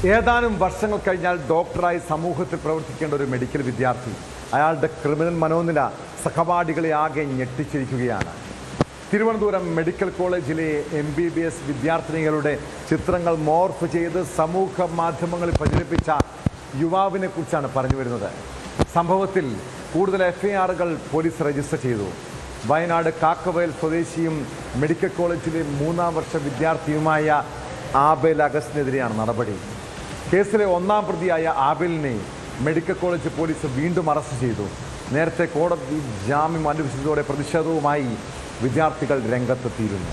ഏതാനും വർഷങ്ങൾ കഴിഞ്ഞാൽ ഡോക്ടറായി സമൂഹത്തിൽ പ്രവർത്തിക്കേണ്ട ഒരു മെഡിക്കൽ വിദ്യാർത്ഥി അയാളുടെ ക്രിമിനൽ മനോനില സഹപാഠികളെ ആകെ ഞെട്ടിച്ചിരിക്കുകയാണ്. തിരുവനന്തപുരം മെഡിക്കൽ കോളേജിലെ MBBS വിദ്യാർത്ഥിനികളുടെ ചിത്രങ്ങൾ മോർഫ് ചെയ്ത് സമൂഹ മാധ്യമങ്ങളിൽ പ്രചരിപ്പിച്ച യുവാവിനെ കുറിച്ചാണ് പറഞ്ഞു വരുന്നത്. സംഭവത്തിൽ കൂടുതൽ FIRകൾ പോലീസ് രജിസ്റ്റർ ചെയ്തു. വയനാട് കാക്കവയൽ സ്വദേശിയും മെഡിക്കൽ കോളേജിലെ 3ാം വർഷ വിദ്യാർത്ഥിയുമായ ആബേൽ അഗസ്റ്റിനെതിരെയാണ് നടപടി. കേസിലെ 1ാം പ്രതിയായ ആബേലിനെ മെഡിക്കൽ കോളേജ് പോലീസ് വീണ്ടും അറസ്റ്റ് ചെയ്തു. നേരത്തെ കോടതി ജാമ്യം അനുവദിച്ചതോടെ പ്രതിഷേധവുമായി വിദ്യാർത്ഥികൾ രംഗത്തെത്തിയിരുന്നു.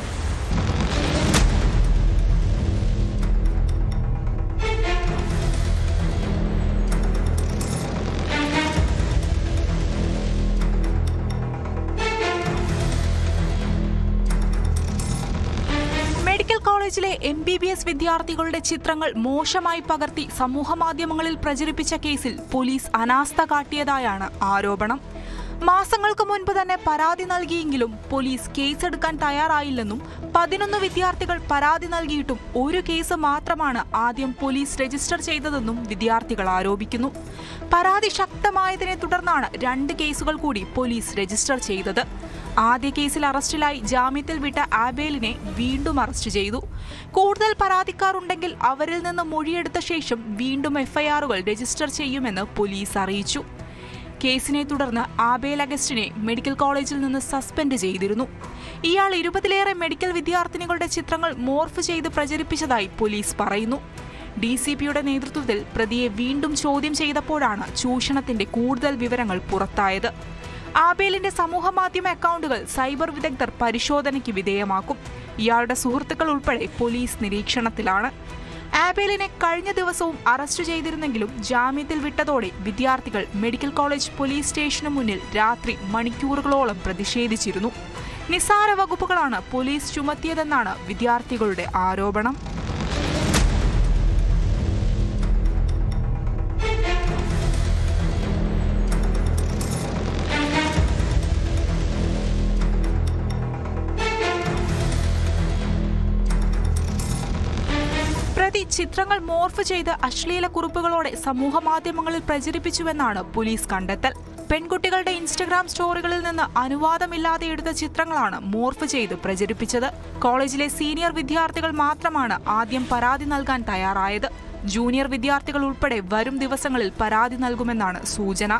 മെഡിക്കൽ കോളേജിലെ MBBS വിദ്യാർത്ഥികളുടെ ചിത്രങ്ങൾ മോശമായി പകർത്തി സമൂഹമാധ്യമങ്ങളിൽ പ്രചരിപ്പിച്ച കേസിൽ പോലീസ് അനാസ്ഥ കാട്ടിയതായാണ് ആരോപണം. മാസങ്ങൾക്ക് മുൻപ് തന്നെ പരാതി നൽകിയെങ്കിലും പോലീസ് കേസെടുക്കാൻ തയ്യാറായില്ലെന്നും 11 വിദ്യാർത്ഥികൾ പരാതി നൽകിയിട്ടും ഒരു കേസ് മാത്രമാണ് ആദ്യം പോലീസ് രജിസ്റ്റർ ചെയ്തതെന്നും വിദ്യാർത്ഥികൾ ആരോപിക്കുന്നു. പരാതി ശക്തമായതിനെ തുടർന്നാണ് 2 കേസുകൾ കൂടി പോലീസ് രജിസ്റ്റർ ചെയ്തത്. ആദ്യ കേസിൽ അറസ്റ്റിലായി ജാമ്യത്തിൽ വിട്ട ആബേലിനെ വീണ്ടും അറസ്റ്റ് ചെയ്തു. കൂടുതൽ പരാതിക്കാർ ഉണ്ടെങ്കിൽ അവരിൽ നിന്ന് മൊഴിയെടുത്ത ശേഷം വീണ്ടും FIRകൾ രജിസ്റ്റർ ചെയ്യുമെന്ന് പോലീസ് അറിയിച്ചു. കേസിനെ തുടർന്ന് ആബേൽ അഗസ്റ്റിനെ മെഡിക്കൽ കോളേജിൽ നിന്ന് സസ്പെൻഡ് ചെയ്തിരുന്നു. ഇയാൾ 20ലേറെ മെഡിക്കൽ വിദ്യാർത്ഥിനികളുടെ ചിത്രങ്ങൾ മോർഫ് ചെയ്ത് പ്രചരിപ്പിച്ചതായി പോലീസ് പറയുന്നു. DCPയുടെ നേതൃത്വത്തിൽ പ്രതിയെ വീണ്ടും ചോദ്യം ചെയ്തപ്പോഴാണ് ചൂഷണത്തിന്റെ കൂടുതൽ വിവരങ്ങൾ പുറത്തായത്. ആബേലിന്റെ സമൂഹമാധ്യമ അക്കൗണ്ടുകൾ സൈബർ വിദഗ്ധർ പരിശോധനയ്ക്ക് വിധേയമാക്കും. ഇയാളുടെ സുഹൃത്തുക്കൾ ഉൾപ്പെടെ പോലീസ് നിരീക്ഷണത്തിലാണ്. ആബേലിനെ കഴിഞ്ഞ ദിവസവും അറസ്റ്റ് ചെയ്തിരുന്നെങ്കിലും ജാമ്യത്തിൽ വിട്ടതോടെ വിദ്യാർത്ഥികൾ മെഡിക്കൽ കോളേജ് പോലീസ് സ്റ്റേഷന് മുന്നിൽ രാത്രി മണിക്കൂറുകളോളം പ്രതിഷേധിച്ചിരുന്നു. നിസ്സാര വകുപ്പുകളാണ് പോലീസ് ചുമത്തിയതെന്നാണ് വിദ്യാർത്ഥികളുടെ ആരോപണം. പ്രതി ചിത്രങ്ങൾ മോർഫ് ചെയ്ത് അശ്ലീല കുറിപ്പുകളോടെ സമൂഹമാധ്യമങ്ങളിൽ പ്രചരിപ്പിച്ചുവെന്നാണ് പോലീസ് കണ്ടെത്തൽ. പെൺകുട്ടികളുടെ ഇൻസ്റ്റഗ്രാം സ്റ്റോറികളിൽ നിന്ന് അനുവാദമില്ലാതെ എടുത്ത ചിത്രങ്ങളാണ് മോർഫ് ചെയ്ത് പ്രചരിപ്പിച്ചത്. കോളേജിലെ സീനിയർ വിദ്യാർത്ഥികൾ മാത്രമാണ് ആദ്യം പരാതി നൽകാൻ തയ്യാറായത്. ജൂനിയർ വിദ്യാർത്ഥികൾ ഉൾപ്പെടെ വരും ദിവസങ്ങളിൽ പരാതി നൽകുമെന്നാണ് സൂചന.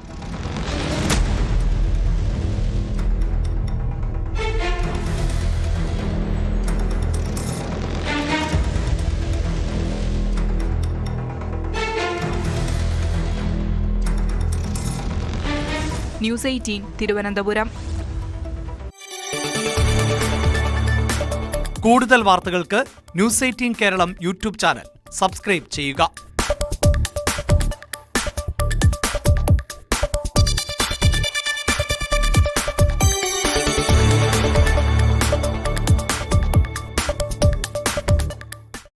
ന്യൂസ് 18 തിരുവനന്തപുരം. കൂടുതൽ വാർത്തകൾക്ക് news 18 Keralam YouTube channel subscribe ചെയ്യുക.